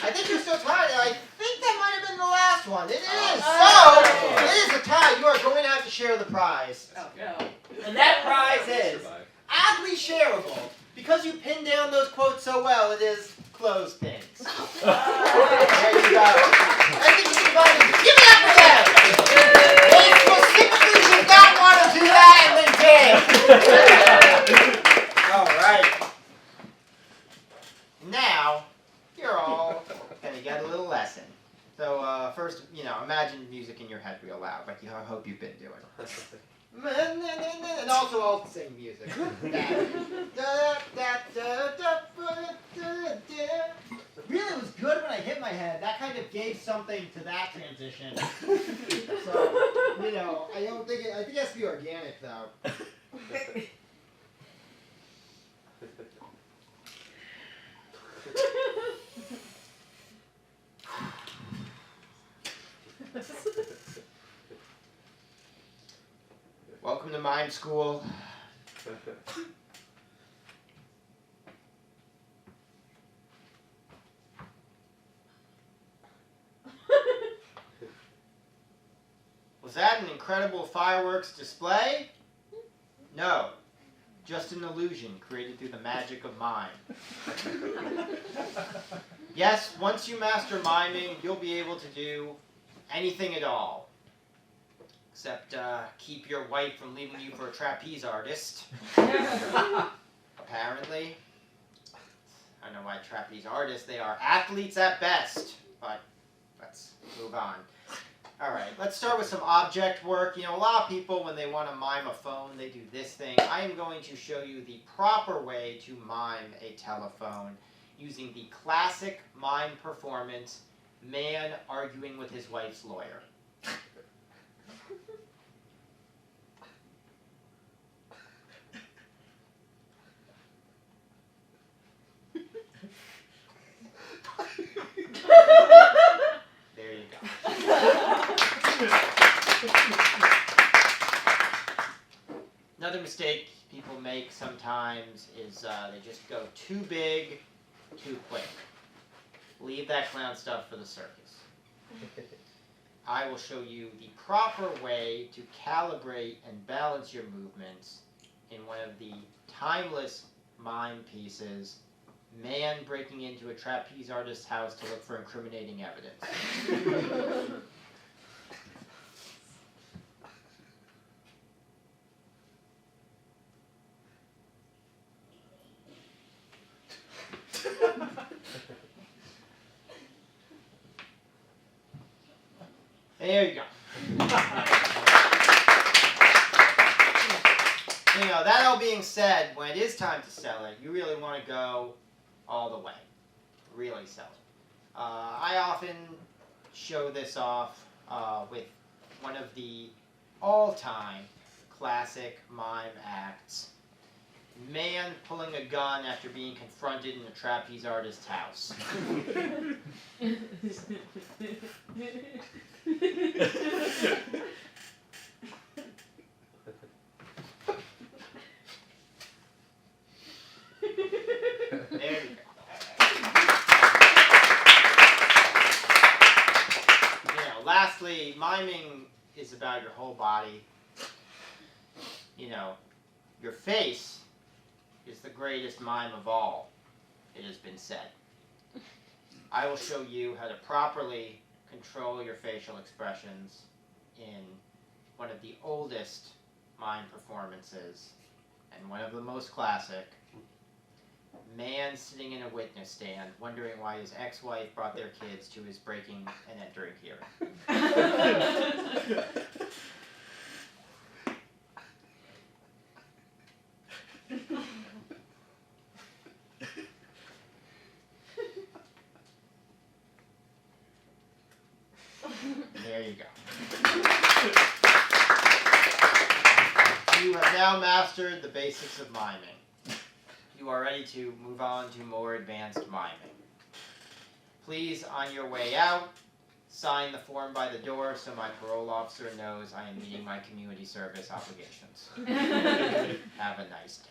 Speaker 1: I think you're still tied. I think that might have been the last one. It is. So it is a tie. You are going to have to share the prize.
Speaker 6: Oh, no.
Speaker 1: And that prize is
Speaker 7: Survive.
Speaker 1: oddly shareable. Because you pinned down those quotes so well, it is clothespins. There you go. I think you can find it. Give it up for them! They specifically did not want to do that, and they did! Alright. Now, you're all going to get a little lesson. So, first, imagine music in your head real loud, like I hope you've been doing. And also I'll sing music. Really was good when I hit my head. That kind of gave something to that transition. So, I don't think I think it has to be organic though. Welcome to mime school. Was that an incredible fireworks display? No, just an illusion created through the magic of mime. Yes, once you master miming, you'll be able to do anything at all. Except keep your wife from leaving you for a trapeze artist. Apparently. I don't know why trapeze artists, they are athletes at best. But let's move on. Alright, let's start with some object work. A lot of people, when they want to mime a phone, they do this thing. I am going to show you the proper way to mime a telephone using the classic mime performance, man arguing with his wife's lawyer. There you go. Another mistake people make sometimes is they just go too big, too quick. Leave that clown stuff for the circus. I will show you the proper way to calibrate and balance your movements in one of the timeless mime pieces, Man Breaking into a Trapeze Artist's House to Look for Incriminating Evidence. There you go. That all being said, when it is time to sell it, you really want to go all the way. Really sell it. I often show this off with one of the all-time classic mime acts. Man pulling a gun after being confronted in a trapeze artist's house. There you go. Lastly, miming is about your whole body. Your face is the greatest mime of all, it has been said. I will show you how to properly control your facial expressions in one of the oldest mime performances, and one of the most classic. Man sitting in a witness stand, wondering why his ex-wife brought their kids to his breaking and entering hearing. There you go. You have now mastered the basics of miming. You are ready to move on to more advanced miming. Please, on your way out, sign the form by the door so my parole officer knows I am meeting my community service obligations. Have a nice day.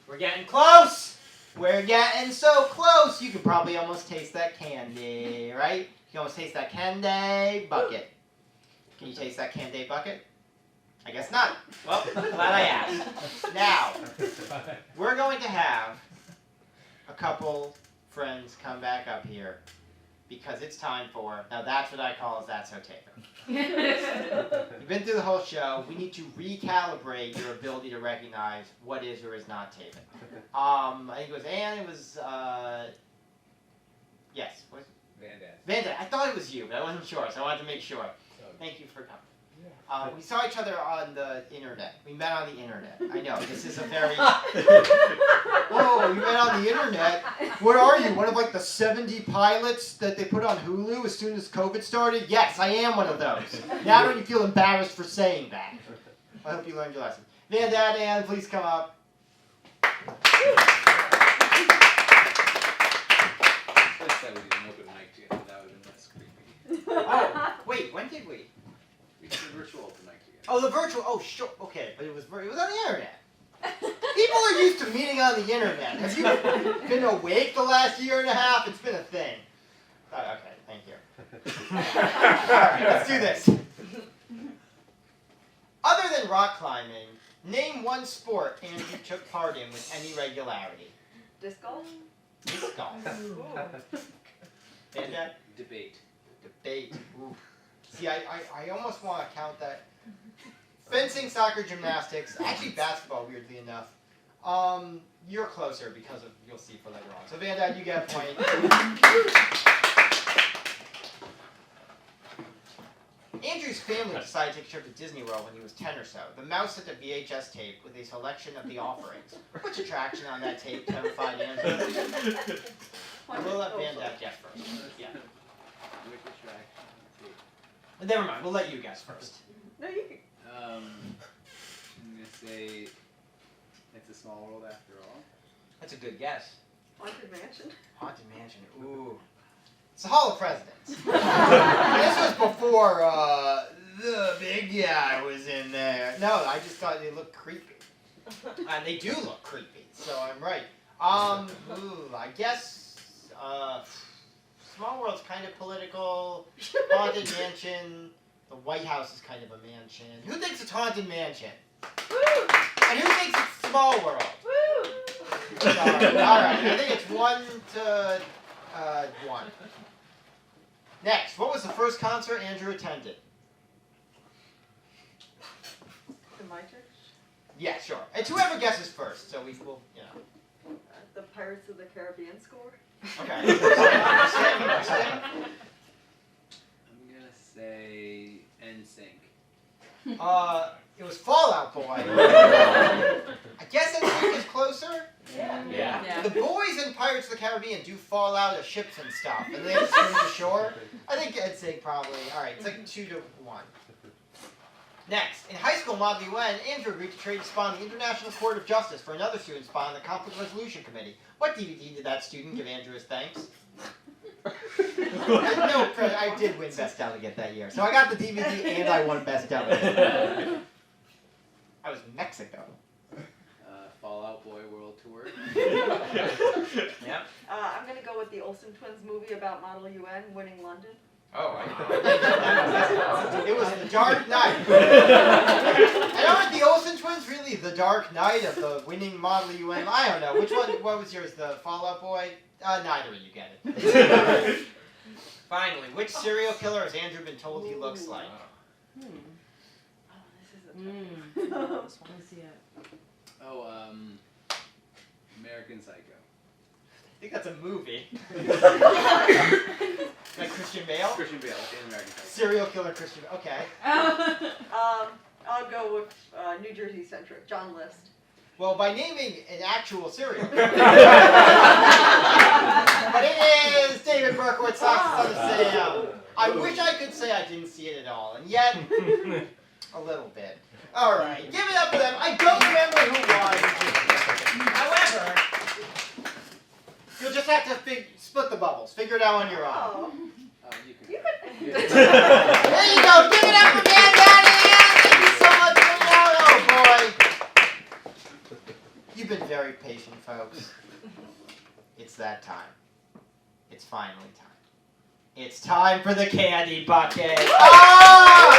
Speaker 1: We're getting close! We're getting so close! You can probably almost taste that candy, right? You can almost taste that candy bucket. Can you taste that candy bucket? I guess not. Well, glad I asked. Now, we're going to have a couple friends come back up here because it's time for, now that's what I call That's So Tavin. You've been through the whole show. We need to recalibrate your ability to recognize what is or is not Tavin. I think it was Anne, it was, yes, what was it? Van Dad. I thought it was you, but I wasn't sure, so I wanted to make sure. Thank you for coming. We saw each other on the internet. We met on the internet. I know, this is a very... Whoa, you met on the internet? What are you, one of like the 70 pilots that they put on Hulu as soon as COVID started? Yes, I am one of those. Now don't you feel embarrassed for saying that? I hope you learned your lesson. Van Dad, Ann, please come up.
Speaker 3: I said we didn't open mic together. That would have been less creepy.
Speaker 1: Oh, wait, when did we?
Speaker 3: We did a virtual open mic together.
Speaker 1: Oh, the virtual, oh, sure, okay, but it was on the internet. People are used to meeting on the internet. Have you been awake the last year and a half? It's been a thing. Oh, okay, thank you. Alright, let's do this. Other than rock climbing, name one sport Andrew took part in with any regularity.
Speaker 2: Disc golf?
Speaker 1: Disc golf. And that?
Speaker 3: Debate.
Speaker 1: Debate. Ooh. See, I almost want to count that. Fencing, soccer, gymnastics, actually basketball, weirdly enough. You're closer because of, you'll see for later on. So Van Dad, you get a point. Andrew's family decided to take a trip to Disney World when he was 10 or so. The mouse sent a VHS tape with a selection of the offerings. Which attraction on that tape terrified Andrew? We'll let Van Dad guess first. Yeah.
Speaker 3: Which attraction?
Speaker 1: Never mind, we'll let you guess first.
Speaker 2: No, you can.
Speaker 3: I'm gonna say it's a small world after all.
Speaker 1: That's a good guess.
Speaker 2: Haunted Mansion?
Speaker 1: Haunted Mansion, ooh. It's the Hall of Presidents. This was before the big guy was in there. No, I just thought they looked creepy. And they do look creepy, so I'm right. Ooh, I guess, Small World's kind of political. Haunted Mansion. The White House is kind of a mansion. Who thinks it's Haunted Mansion?
Speaker 2: Woo!
Speaker 1: And who thinks it's Small World?
Speaker 2: Woo!
Speaker 1: Sorry. Alright, I think it's 1 to 1. Next, what was the first concert Andrew attended?
Speaker 2: In my church?
Speaker 1: Yeah, sure. It's whoever guesses first, so we will, you know.
Speaker 2: The Pirates of the Caribbean score?
Speaker 1: Okay. Interesting.
Speaker 3: I'm gonna say NSYNC.
Speaker 1: It was Fall Out Boy. I guess NSYNC is closer.
Speaker 3: Yeah.
Speaker 1: The boys in Pirates of the Caribbean do fall out of ships and stuff, and they have to swim to shore. I think NSYNC probably. All right, it's like 2 to 1. Next, in high school Model UN, Andrew agreed to trade a spot on the International Court of Justice for another student spot on the Conflict Resolution Committee. What DVD did that student give Andrew his thanks? No, I did win Best Delegate that year. So I got the DVD and I won Best Delegate. I was in Mexico.
Speaker 3: Fallout Boy World Tour.
Speaker 1: Yep.
Speaker 2: I'm going to go with the Olsen Twins movie about Model UN winning London.
Speaker 1: Oh, I know. It was The Dark Knight. And aren't the Olsen twins really the Dark Knight of the winning Model UN? I don't know. Which one? What was yours? The Fallout Boy? Neither of you get it. Finally, which serial killer has Andrew been told he looks like?
Speaker 2: Oh, this is a tough one.
Speaker 4: Let me see it.
Speaker 3: Oh, American Psycho.
Speaker 1: I think that's a movie. Like Christian Bale?
Speaker 3: Christian Bale in American Psycho.
Speaker 1: Serial killer Christian Bale. Okay.
Speaker 2: I'll go with New Jersey centric, John List.
Speaker 1: Well, by naming an actual serial killer. But it is David Berkowitz, Son of Sam. I wish I could say I didn't see it at all, and yet A little bit. All right, give it up for them. I don't remember who won. However, you'll just have to split the bubbles. Figure it out on your own.
Speaker 2: Oh.
Speaker 3: You can.
Speaker 1: There you go. Give it up for Dan Daddy. Thank you so much for that. Oh boy. You've been very patient, folks. It's that time. It's finally time. It's time for the candy bucket. Ah!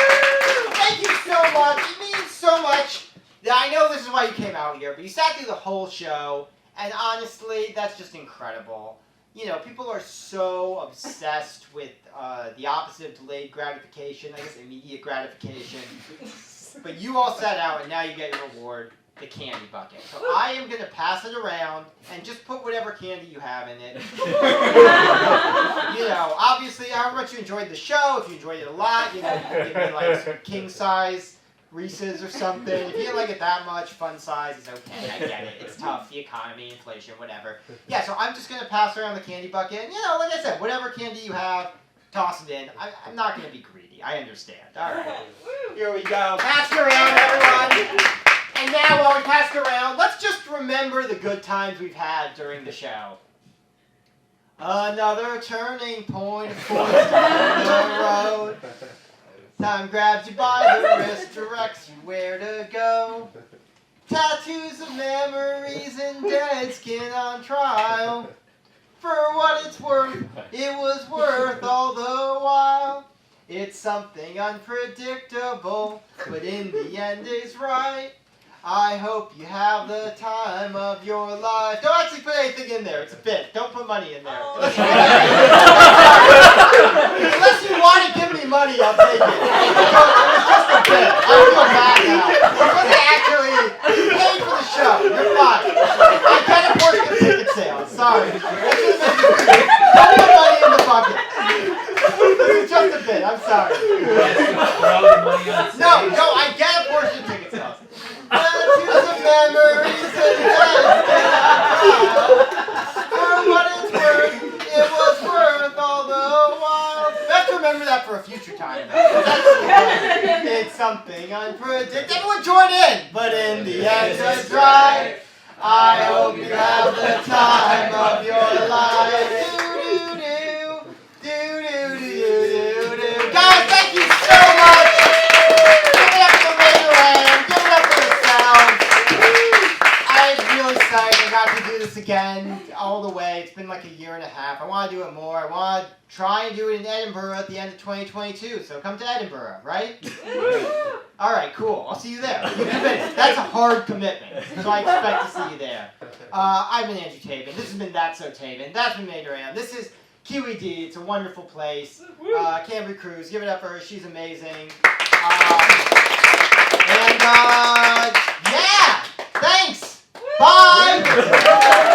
Speaker 1: Thank you so much. It means so much. I know this is why you came out here, but you sat through the whole show, and honestly, that's just incredible. You know, people are so obsessed with the opposite of delayed gratification, I guess immediate gratification. But you all sat out, and now you get your reward, the candy bucket. So I am going to pass it around, and just put whatever candy you have in it. You know, obviously, however much you enjoyed the show, if you enjoyed it a lot, you know, you can give me like some king-size Reese's or something. If you didn't like it that much, fun size is okay. I get it. It's tough. The economy, inflation, whatever. Yeah, so I'm just going to pass around the candy bucket. And, you know, like I said, whatever candy you have, toss it in. I'm not going to be greedy. I understand. All right. Here we go. Pass it around, everyone. And now, while we pass it around, let's just remember the good times we've had during the show. Another turning point forced down the road. Time grabs you by the wrist, directs you where to go. Tattoos of memories and dead skin on trial. For what it's worth, it was worth all the while. It's something unpredictable, but in the end is right. I hope you have the time of your life. Don't actually put anything in there. It's a bit. Don't put money in there. Unless you want to give me money, I'll take it. It was just a bit. I feel bad now. It wasn't actually paid for the show. You're fine. I can't afford the ticket sales. Sorry. Don't put money in the bucket. This is just a bit. I'm sorry. No, I get a portion of ticket sales. Tattoos of memories and for what it's worth, it was worth all the while. Let's remember that for a future time, though. It's something unpredictable. Everyone join in! But in the end, it's right. I hope you have the time of your life. Do-do-do. Guys, thank you so much! I got to do this again all the way. It's been like a year and a half. I want to do it more. I want to try and do it in Edinburgh at the end of 2022. So come to Edinburgh, right? All right, cool. I'll see you there. You committed. That's a hard commitment. So I expect to see you there. I've been Andrew Tavin. This has been That's So Tavin. That's been Maid Around. This is QED. It's a wonderful place. Cambry Cruise. Give it up for her. She's amazing. Yeah. Thanks. Bye!